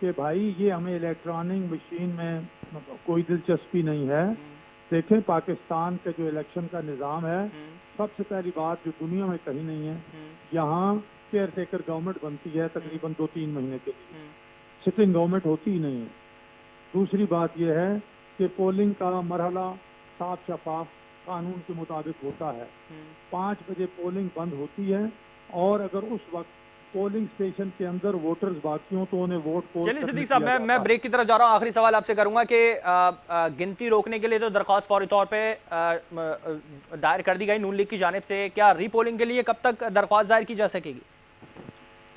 कि भाई ये हमें इलेक्ट्रॉनिक मशीन में कोई दिलचस्पी नहीं है। देखें पाकिस्तान का जो इलेक्शन का निज़ाम है, सबसे पहली बात जो दुनिया में कहीं नहीं है, यहाँ केयर टेकर गवर्नमेंट बनती है तकरीबन 2-3 महीने के लिए, सिटिंग गवर्नमेंट होती ही नहीं है। दूसरी बात यह है कि पोलिंग का मरहला साफ शफाफ कानून के मुताबिक होता है। 5 बजे पोलिंग बंद होती है और अगर उस वक्त पोलिंग स्टेशन के अंदर वोटर्स बाकी हों तो उन्हें वोट को। चलिए सिद्दीक साहब, मैं ब्रेक की तरफ जा रहा हूँ। आखिरी सवाल आपसे करूंगा कि गिनती रोकने के लिए तो दरख्वास्त फौरी तौर पे दायर कर दी गई नून लीग की जानिब से, क्या रीपोलिंग के लिए कब तक दरख्वास्त दायर की जा सकेगी?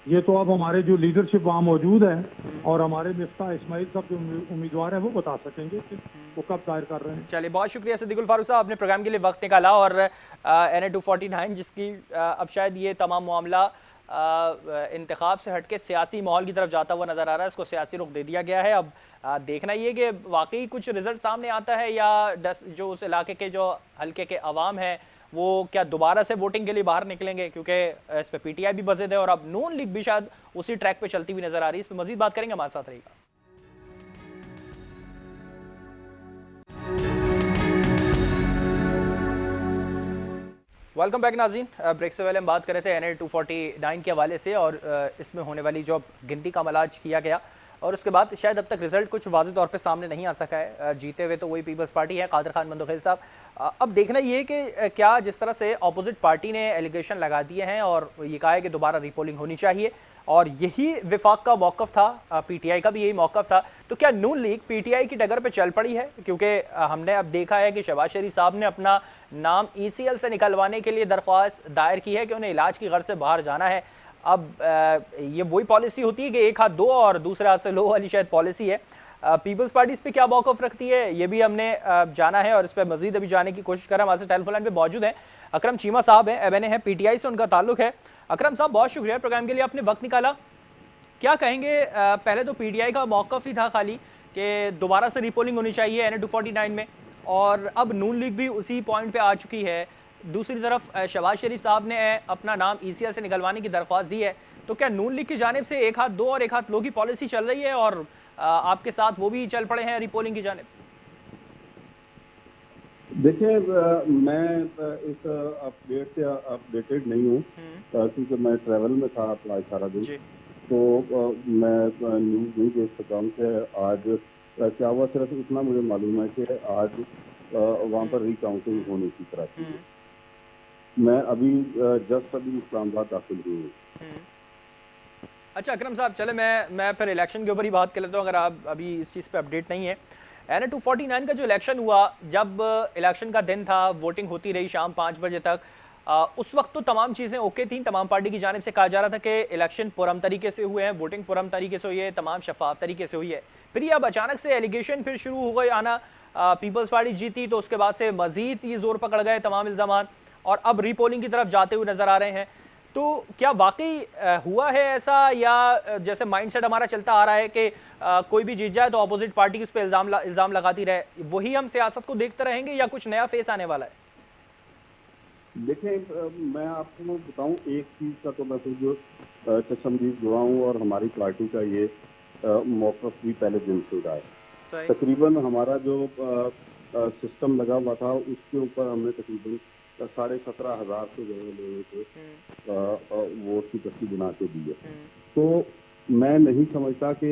ये तो अब हमारे जो लीडरशिप वहाँ मौजूद है और हमारे मिफ्ता इस्माइल साहब जो उम्मीदवार है वो बता सकेंगे कि वो कब दायर कर रहे हैं। चलिए, बहुत शुक्रिया सिद्दीकुल फारूक साहब, आपने प्रोग्राम के लिए वक्त निकाला। और NA 249 जिसकी अब शायद ये तमाम मामला इंतखाब से हटके सियासी माहौल की तरफ जाता हुआ नजर आ रहा है, इसको सियासी रुख दे दिया गया है। अब देखना ये कि वाकई कुछ रिजल्ट सामने आता है या जो उस इलाके के जो हल्के के अवाम है वो क्या दोबारा से वोटिंग के लिए बाहर निकलेंगे, क्योंकि इस पे PTI भी बज़िद है और अब नून लीग भी शायद उसी ट्रैक पे चलती हुई नजर आ रही है। इस पे मजीद बात करेंगे, हमारे साथ रहिएगा। वेलकम बैक नाज़रीन। ब्रेक से पहले हम बात कर रहे थे NA 249 के हवाले से और इसमें होने वाली जो गिनती का अमल आज किया गया और उसके बाद शायद अब तक रिजल्ट कुछ वाज़ेह तौर पे सामने नहीं आ सका है। जीते हुए तो वही पीपल्स पार्टी है, कादर खान मंदोखेल साहब। अब देखना ये कि क्या जिस तरह से अपोजिट पार्टी ने एलिगेशन लगा दिए हैं और ये कहा है कि दोबारा रीपोलिंग होनी चाहिए और यही विफाक का मौक़िफ़ था, PTI का भी यही मौक़िफ़ था, तो क्या नून लीग PTI की डगर पे चल पड़ी है? क्योंकि हमने अब देखा है कि शहबाज शरीफ साहब ने अपना नाम ECL से निकलवाने के लिए दरख्वास्त दायर की है कि उन्हें इलाज की गर्ज से बाहर जाना है। अब ये वही पॉलिसी होती है कि एक हाथ दो और दूसरे हाथ से लो वाली शायद पॉलिसी है। पीपल्स पार्टी इस पर क्या मौक़िफ़ रखती है ये भी हमने जाना है और इस पर मजीद अभी जाने की कोशिश करें। हमारे टेलीफोन लाइन पे मौजूद हैं अकरम चीमा साहब हैं, MNA है, PTI से उनका ताल्लुक है। अकरम साहब, बहुत शुक्रिया प्रोग्राम के लिए, आपने वक्त निकाला। क्या कहेंगे, पहले तो PTI का मौक़िफ़ ही था खाली कि दोबारा से रीपोलिंग होनी चाहिए NA 249 में, और अब नून लीग भी उसी पॉइंट पे आ चुकी है। दूसरी तरफ शहबाज शरीफ साहब ने अपना नाम ECL से निकलवाने की दरख्वास्त दी है, तो क्या नून लीग की जानिब से एक हाथ दो और एक हाथ लो की पॉलिसी चल रही है और आपके साथ वो भी चल पड़े हैं रीपोलिंग की जानिब? देखिए, मैं इस अपडेट से अपडेटेड नहीं हूँ क्योंकि मैं ट्रैवल में था अपना सारा दिन, तो मैं न्यूज़ नहीं देख सका हूँ कि आज क्या हुआ। सिर्फ इतना मुझे मालूम है कि आज वहाँ पर रिकाउंटिंग होने की तरह थी। मैं अभी जस्ट अभी इस्लामाबाद दाखिल हुई हूँ। अच्छा अकरम साहब, चले मैं फिर इलेक्शन के ऊपर ही बात कर लेता हूँ, अगर आप अभी इस चीज़ पे अपडेट नहीं है। NA 249 का जो इलेक्शन हुआ, जब इलेक्शन का दिन था, वोटिंग होती रही शाम 5 बजे तक, उस वक्त तो तमाम चीज़ें ओके थी। तमाम पार्टी की जानिब से कहा जा रहा था कि इलेक्शन पुरअमन तरीके से हुए हैं, वोटिंग पुरअमन तरीके से हुई है, तमाम शफाफ तरीके से हुई है। फिर ये अब अचानक से एलिगेशन फिर शुरू हो गए आना। पीपल्स पार्टी जीती तो उसके बाद से मजीद ये जोर पकड़ गए तमाम इल्ज़ाम और अब रीपोलिंग की तरफ जाते हुए नजर आ रहे हैं। तो क्या वाकई हुआ है ऐसा, या जैसे माइंडसेट हमारा चलता आ रहा है कि कोई भी जीत जाए तो अपोजिट पार्टी उस पर इल्ज़ाम लगाती रहे, वही हम सियासत को देखते रहेंगे या कुछ नया फेस आने वाला है? देखिए, मैं आपको बताऊं एक चीज़ का, तो मैं जो चश्मदीद हुआ हूँ और हमारी पार्टी का ये मौक़िफ़ भी पहले दिन से रहा है। तकरीबन हमारा जो सिस्टम लगा हुआ था उसके ऊपर हमने तकरीबन 17,500 से ज़्यादा लोगों को वोट की पर्ची बना के दी है। तो मैं नहीं समझता कि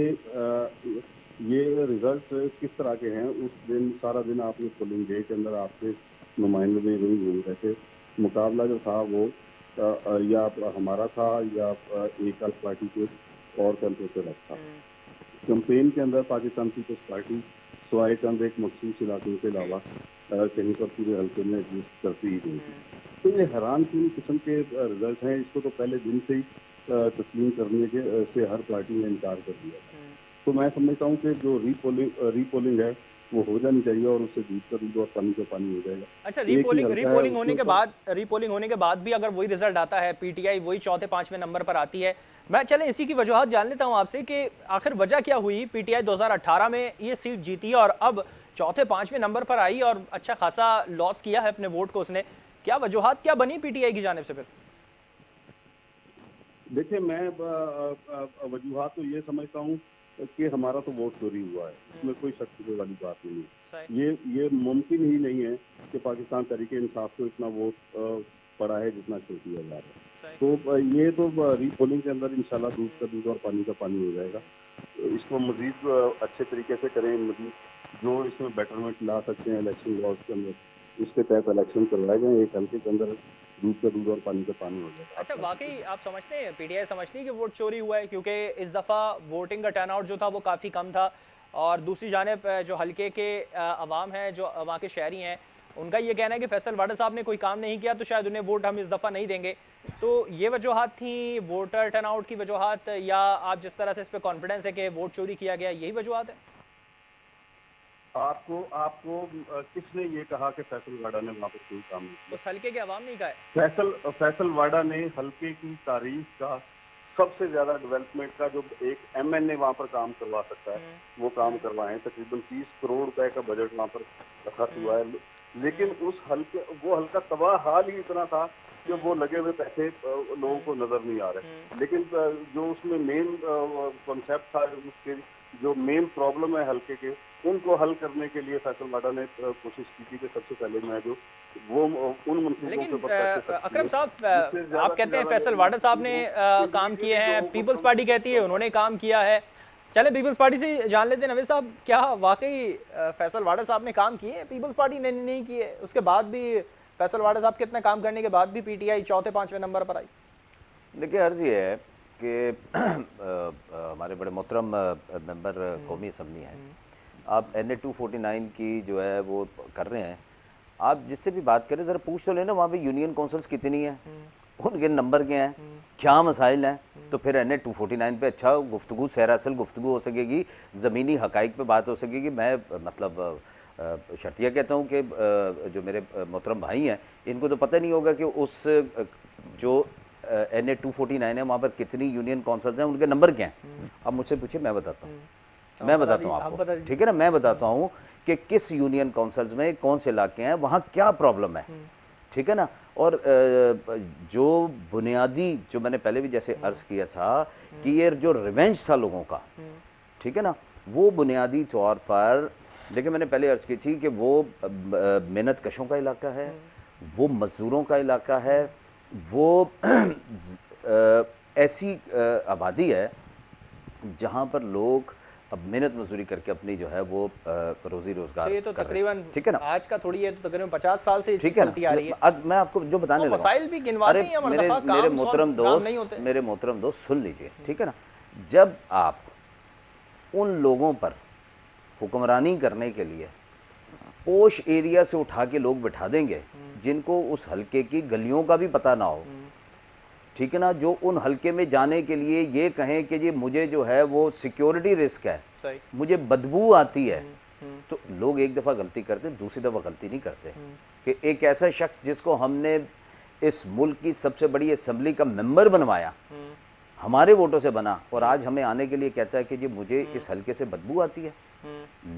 ये रिजल्ट किस तरह के हैं। उस दिन सारा दिन आपने पोलिंग डे के अंदर आपके नुमाइंदे में नहीं घूम रहे थे। मुकाबला जो था वो या हमारा था या एक अलग पार्टी के और टेम्परेचर था। कैंपेन के अंदर पाकिस्तान पीपल्स पार्टी सवाए चंद एक मखसूस इलाकों के अलावा कहीं पर पूरे हल्के में एग्जिस्ट करती ही नहीं। तो ये हैरान किन किस्म के रिजल्ट हैं। इसको तो पहले दिन से ही तस्लीम करने के से हर पार्टी ने इनकार कर दिया। तो मैं समझता हूँ कि जो रीपोलिंग है वो हो जानी चाहिए और उससे दूध का दूध और पानी का पानी हो जाएगा। अच्छा, रीपोलिंग होने के बाद भी अगर वही रिजल्ट आता है, PTI वही चौथे पांचवें नंबर पर आती है, मैं चले इसी की वजूहत जान लेता हूं आपसे कि आखिर वजह क्या हुई। PTI 2018 में ये सीट जीती और अब चौथे पांचवें नंबर पर आई और अच्छा खासा लॉस किया है अपने वोट को उसने। क्या वजूहत क्या बनी PTI की जानिब से? फिर देखिए, मैं वजूहत तो ये समझता हूँ कि हमारा तो वोट चोरी हुआ है, इसमें कोई शक करने वाली बात नहीं है। ये मुमकिन ही नहीं है कि पाकिस्तान तहरीके इंसाफ को इतना वोट पड़ा है जितना चोर किया जा रहा है। तो ये तो रीपोलिंग के अंदर इंशाल्लाह दूध का दूध और पानी का पानी हो जाएगा। इसको मजीद अच्छे तरीके से करें, मजीद जो इसमें बेटरमेंट ला सकते हैं इलेक्शन लॉज के अंदर, इसके तहत इलेक्शन करवाए जाए। एक हल्के के अंदर दूध का दूध और पानी का पानी हो जाएगा। अच्छा, वाकई आप समझते हैं, पीटीआई समझती है कि वोट चोरी हुआ है? क्योंकि इस दफ़ा वोटिंग का टर्नआउट जो था वो काफ़ी कम था, और दूसरी जानिब जो हल्के के अवाम हैं, जो वहाँ के शहरी हैं, उनका ये कहना है कि फैसल वाडा साहब ने कोई काम नहीं किया तो शायद उन्हें वोट हम इस दफ़ा नहीं देंगे। तो ये वजूहात थी वोटर टर्नआउट की वजूहात, या आप जिस तरह से इस पर कॉन्फिडेंस है कि वोट चोरी किया गया, यही वजूहात है? आपको किसने ये कहा कि फैसल वाडा ने वहाँ पर कोई काम नहीं किया? उस हल्के के अवाम ने कहा है। फैसल वाडा ने हल्के की तारीख का सबसे ज्यादा डेवलपमेंट का जो एक एमएनए वहाँ पर काम करवा सकता है वो काम करवाए। तकरीबन 30 करोड़ रुपए का बजट वहाँ पर खर्च हुआ है, लेकिन उस हल्के वो हल्का तबाह हाल ही इतना था कि वो लगे हुए पैसे लोगों को नजर नहीं आ रहे। लेकिन जो उसमें मेन कॉन्सेप्ट था, उसके जो मेन प्रॉब्लम है हल्के के, उनको हल करने के लिए फैसल वाडा ने कोशिश की थी कि सबसे पहले मैं जो वो उन मंसूबों के ऊपर। अकरम साहब, आप कहते हैं फैसल वाडा साहब ने काम किए हैं, पीपल्स पार्टी कहती है उन्होंने काम किया है। चले पीपल्स पार्टी से जान लेते हैं नवीद साहब, क्या वाकई फैसल वाडा साहब ने काम किए हैं? पीपल्स पार्टी ने नहीं किए, उसके बाद भी फैसल वाडा साहब कितने काम करने के बाद भी पीटीआई चौथे पांचवें नंबर पर आई? देखिए, अर्ज ये है कि हमारे बड़े मोहतरम मेंबर कौमी असम्बली हैं, आप NA 249 की जो है वो कर रहे हैं। आप जिससे भी बात करें ज़रा पूछ तो लेना वहाँ पे यूनियन काउंसिल्स कितनी हैं, उनके नंबर क्या हैं, क्या मसाइल हैं, तो फिर NA 249 पे अच्छा गुफ्तगू, सैरासल गुफ्तगू हो सकेगी, ज़मीनी हकाइक पे बात हो सकेगी। मैं मतलब शर्तिया कहता हूँ कि जो मेरे मोहतरम भाई हैं, इनको तो पता नहीं होगा कि उस जो NA 249 है वहाँ पर कितनी यूनियन काउंसिल्स हैं, उनके नंबर क्या हैं। अब मुझसे पूछिए, मैं बताता हूँ, मैं बताता हूँ आपको, ठीक है ना। मैं बताता हूँ कि किस यूनियन काउंसिल्स में कौन से इलाके हैं, वहाँ क्या प्रॉब्लम है, ठीक है ना। और जो बुनियादी, जो मैंने पहले भी जैसे अर्ज किया था कि ये जो रिवेंज था लोगों का, ठीक है ना, वो बुनियादी तौर पर, देखिए मैंने पहले अर्ज की थी कि वो मेहनत कशों का इलाका है, वो मजदूरों का इलाका है, वो ऐसी आबादी है जहाँ पर लोग अब मेहनत मजदूरी करके अपनी जो है वो रोजी रोजगार, ये तो तकरीबन, ठीक है ना, आज का थोड़ी है तो तकरीबन 50 साल से ठीक है ना। आ रही है। आज मैं आपको जो बताने लगा, मसाइल भी गिनवाते हैं, मेरे मोहतरम दोस्त सुन लीजिए, ठीक है ना। जब आप उन लोगों पर हुक्मरानी करने के लिए पोश एरिया से उठा के लोग बिठा देंगे जिनको उस हल्के की गलियों का भी पता ना हो, ठीक है ना, जो उन हल्के में जाने के लिए ये कहें कि जी मुझे जो है वो सिक्योरिटी रिस्क है, मुझे बदबू आती है, तो लोग एक दफ़ा गलती करते, दूसरी दफ़ा गलती नहीं करते। कि एक ऐसा शख्स जिसको हमने इस मुल्क की सबसे बड़ी असेंबली का मेंबर बनवाया, हमारे वोटों से बना, और आज हमें आने के लिए कहता है कि जी मुझे इस हल्के से बदबू आती है।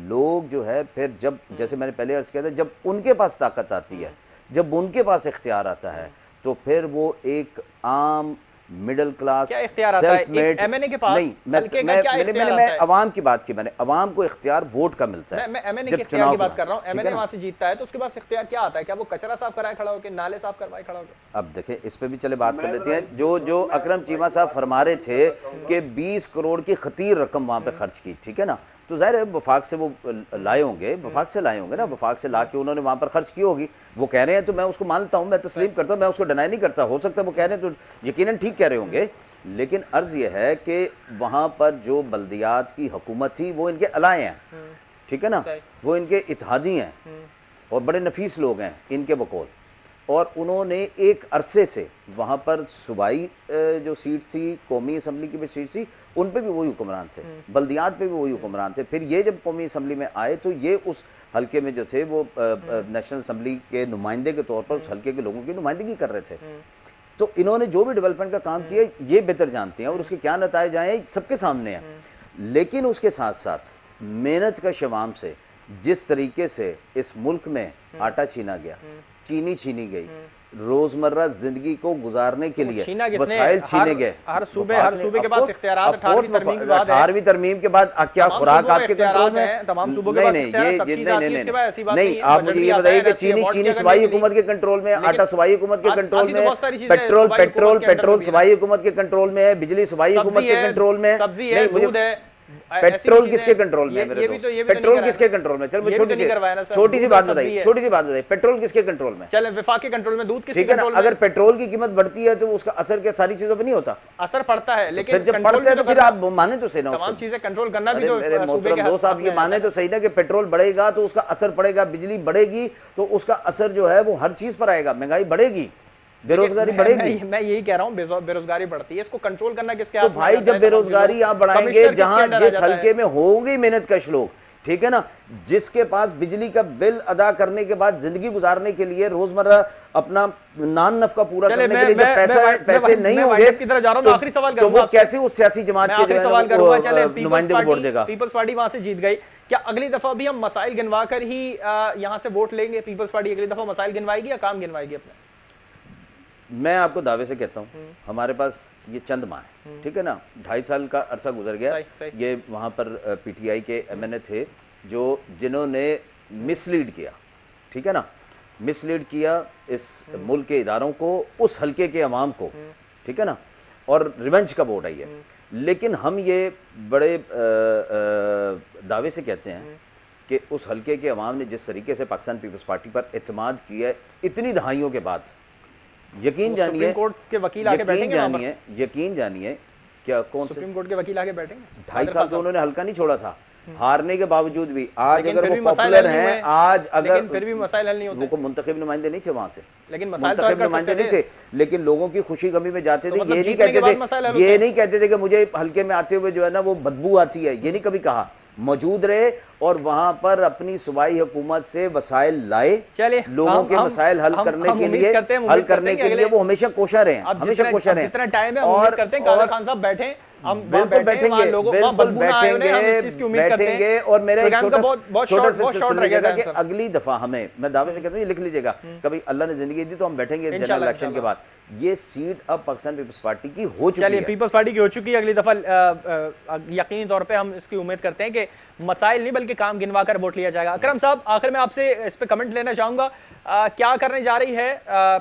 लोग जो है फिर जब, जैसे मैंने पहले अर्ज किया था, जब उनके पास ताकत आती है, जब उनके पास इख्तियार आता है, तो फिर वो एक आम मिडिल क्लास एमएनए के पास नहीं, मैं अवाम की बात की, मैंने अवाम को इख्तियार वोट का मिलता है। मैं एमएनए के इख्तियार की बात कर रहा हूं। एमएनए वहां से जीतता है तो उसके पास इख्तियार क्या आता है? क्या वो कचरा साफ कराए खड़ा होकर, नाले साफ करवाए खड़ा होकर? अब देखें, इस पे भी चले बात कर लेते हैं। जो अकरम चीमा साहब फरमा रहे थे कि 20 करोड़ की खतीर रकम वहां पे खर्च की, ठीक है ना, तो जाहिर है वफाक से वो लाए होंगे, वफाक से लाए होंगे ना, वफाक से ला के उन्होंने वहाँ पर खर्च की होगी। वो कह रहे हैं तो मैं उसको मानता हूँ, मैं तस्लीम करता हूँ, मैं उसको डिनाई नहीं करता। हो सकता है वो कह रहे हैं तो यकीनन ठीक कह रहे होंगे, लेकिन अर्ज ये है कि वहाँ पर जो बल्दियात की हुकूमत थी वो इनके अलाए हैं, ठीक है ना, वो इनके इत्तेहादी हैं और बड़े नफीस लोग हैं इनके बकौल। और उन्होंने एक अरसे से वहाँ पर सूबाई जो सीट सी, कौमी असम्बली की भी सीट सी, उन पे भी वही हुक्मरान थे, बल्दियात पे भी वही हुक्मरान थे। फिर ये जब कौमी असम्बली में आए तो ये उस हल्के में जो थे वो नेशनल असम्बली के नुमाइंदे के तौर पर उस हल्के के लोगों की नुमाइंदगी कर रहे थे। तो इन्होंने जो भी डेवलपमेंट का काम किया ये बेहतर जानते हैं और उसके क्या नताइज आए सबके सामने हैं। लेकिन उसके साथ साथ मेहनत का शवाम से जिस तरीके से इस मुल्क में आटा छीना गया, चीनी छीनी गई, रोजमर्रा जिंदगी को गुजारने के लिए छीना किसने? वसाइल छीने गए। हर सूबे के पास इख्तियारात 18वीं तरमीम के बाद है। 18वीं तरमीम के बाद क्या खुराक आपके कंट्रोल में है? तमाम सूबों के पास इख्तियारात, सब चीज़ आती है, इसके बाद ऐसी बात नहीं है। आप मुझे ये बताइए कि चीनी सूबाई हुकूमत के कंट्रोल में है, आटा सूबाई हुकूमत के कंट्रोल में है, पेट्रोल सूबाई हुकूमत के कंट्रोल में है, बिजली सूबाई हुकूमत के कंट्रोल में है, सब्जी है, दूध है, पेट्रोल किसके कंट्रोल में है मेरे दोस्त? पेट्रोल किसके कंट्रोल में? चलो मैं छोटी सी बात बताइए, पेट्रोल किसके कंट्रोल में? चले विफाक के कंट्रोल में, दूध किसके ठीक है ना? कंट्रोल में? अगर पेट्रोल की कीमत बढ़ती है तो उसका असर क्या सारी चीजों पर नहीं होता? असर पड़ता है, लेकिन फिर जब पड़ता है तो फिर आप माने तो सही ना, तमाम चीजें कंट्रोल करना भी तो मेरे मोहतरम दोस्त आप ये माने तो सही ना कि पेट्रोल बढ़ेगा तो उसका असर पड़ेगा, बिजली बढ़ेगी तो उसका असर जो है वो हर चीज पर आएगा, महंगाई बढ़ेगी, बेरोजगारी बढ़ेगी। मैं यही कह रहा हूँ, बेरोजगारी बढ़ती है, इसको कंट्रोल करना किसके हाथ तो में? भाई जब बेरोजगारी आप बढ़ाएंगे, जहां जिस हल्के में होंगे मेहनतकश लोग, ठीक है ना, जिसके पास बिजली का बिल अदा करने के बाद जिंदगी गुजारने के लिए रोजमर्रा अपना नान नफका पूरा करने के लिए जब पैसे नहीं होंगे तो वो कैसे उस सियासी जमात के नुमाइंदे को वोट देगा? पीपल्स पार्टी वहां से जीत गई, क्या अगली दफा भी हम मसाइल गिनवा कर ही यहाँ से वोट लेंगे? पीपल्स पार्टी अगली दफा मसाइल गिनवाएगी या काम गिनवाएगी अपने? मैं आपको दावे से कहता हूँ हमारे पास ये चंद माह है, ठीक है ना, 2.5 साल का अरसा गुजर गया। ये वहाँ पर पीटीआई के एमएनए थे जिन्होंने मिसलीड किया, ठीक है ना, मिसलीड किया इस मुल्क के इदारों को, उस हल्के के अवाम को, ठीक है ना, और रिवेंज का वोट आई है। लेकिन हम ये बड़े दावे से कहते हैं कि उस हल्के के अवाम ने जिस तरीके से पाकिस्तान पीपल्स पार्टी पर एतमाद किया है इतनी दहाइयों के बाद, यकीन जानिए, सुप्रीम कोर्ट के वकील आके बैठेंगे, यकीन जानिए, क्या कौन से सुप्रीम कोर्ट के वकील आके बैठेंगे? 2.5 साल से उन्होंने हल्का नहीं छोड़ा था, हारने के बावजूद भी आज अगर वो पॉपुलर हैं, आज अगर फिर भी मसाइल हल नहीं होते, वो मुंतखब नुमाइंदे नहीं थे वहां से, लेकिन मुंतखब नुमाइंदे नहीं थे, लेकिन लोगों की खुशी गमी में जाते थे। ये नहीं कहते थे कि मुझे हल्के में आते हुए जो है ना वो बदबू आती है, ये नहीं कभी कहा, मौजूद रहे और वहां पर अपनी सूबाई हुकूमत से वसाइल लाए, चले लोगों के मसाइल हल करने के लिए वो हमेशा कोशा रहे हैं, हमेशा कोशा रहे हैं। जितना टाइम है और खान साहब बैठे, हम बिल्कुल बैठेंगे, बिल्कुल बैठेंगे। और मेरा एक छोटा सा सुनिएगा कि अगली दफा हमें, मैं दावे से कहता हूँ, ये लिख लीजिएगा, कभी अल्लाह ने जिंदगी दी तो हम बैठेंगे जनरल इलेक्शन के बाद, ये सीट अब पाकिस्तान पीपल्स पार्टी की हो चुकी है। पीपल्स पार्टी की हो चुकी है, अगली दफा यकीनी तौर पे हम इसकी उम्मीद करते हैं कि मसाइल नहीं बल्कि काम गिनवा कर वोट लिया जाएगा। अकरम साहब, आखिर में आपसे इस पे कमेंट लेना चाहूंगा, क्या करने जा रही है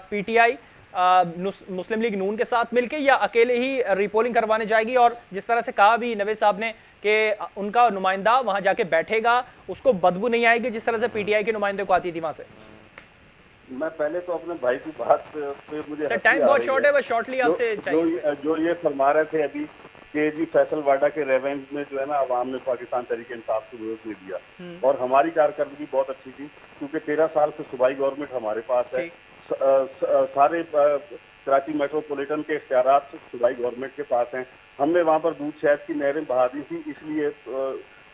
पीटीआई मुस्लिम लीग नून के साथ मिलकर, या अकेले ही रिपोलिंग करवाने जाएगी? और जिस तरह से कहा भी नवेद साहब ने कि उनका नुमाइंदा वहां जाके बैठेगा, उसको बदबू नहीं आएगी जिस तरह से पीटीआई के नुमाइंदे को आती थी वहां से। मैं पहले तो अपने भाई की बात पे मुझे टाइम बहुत शॉर्ट है, बस शॉर्टली आपसे चाहिए जो ये फरमा रहे थे अभी कि जी फैसल वाडा के रेवेंज में जो है ना अवाम ने पाकिस्तान तहरीक इंसाफ को वोट नहीं दिया, और हमारी कारकर्दगी बहुत अच्छी थी क्योंकि 13 साल से सूबाई गवर्नमेंट हमारे पास है, सारे कराची मेट्रोपॉलिटन के इख्तियारात सूबाई गवर्नमेंट के पास हैं, हमने वहाँ पर दूध शहद की नहरें बहा दी थी, इसलिए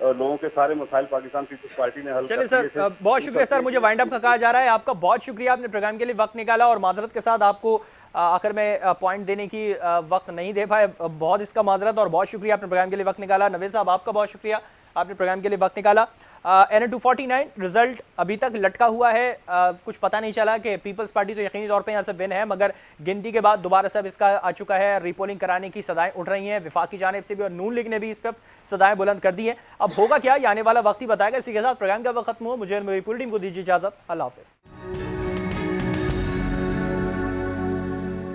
लोगों के सारे मसाइल पाकिस्तान पीपल्स पार्टी ने हल चलिए सर, बहुत शुक्रिया सर, मुझे वाइंड अप का कहा जा रहा है, आपका बहुत शुक्रिया, आपने प्रोग्राम के लिए वक्त निकाला और माजरत के साथ आपको आखिर में पॉइंट देने की वक्त नहीं दे पाए, बहुत इसका माजरत, और बहुत शुक्रिया आपने प्रोग्राम के लिए वक्त निकाला। नवेद साहब, आपका बहुत शुक्रिया, आपने प्रोग्राम के लिए वक्त निकाला। NA-249 रिजल्ट अभी तक लटका हुआ है, कुछ पता नहीं चला कि पीपल्स पार्टी तो यकीनी तौर पे यहाँ से विन है, मगर गिनती के बाद दोबारा से अब इसका आ चुका है, रिपोलिंग कराने की सदाएं उठ रही हैं विफाक की जानिब से भी, और नून लीग ने भी इस पर सदाएं बुलंद कर दी हैं। अब होगा क्या, ये आने वाला वक्त ही बताएगा। इसी के साथ प्रोग्राम का वक्त खत्म हुआ, मुझे मेरी पूरी टीम को दीजिए इजाजत, अल्लाह हाफिज़।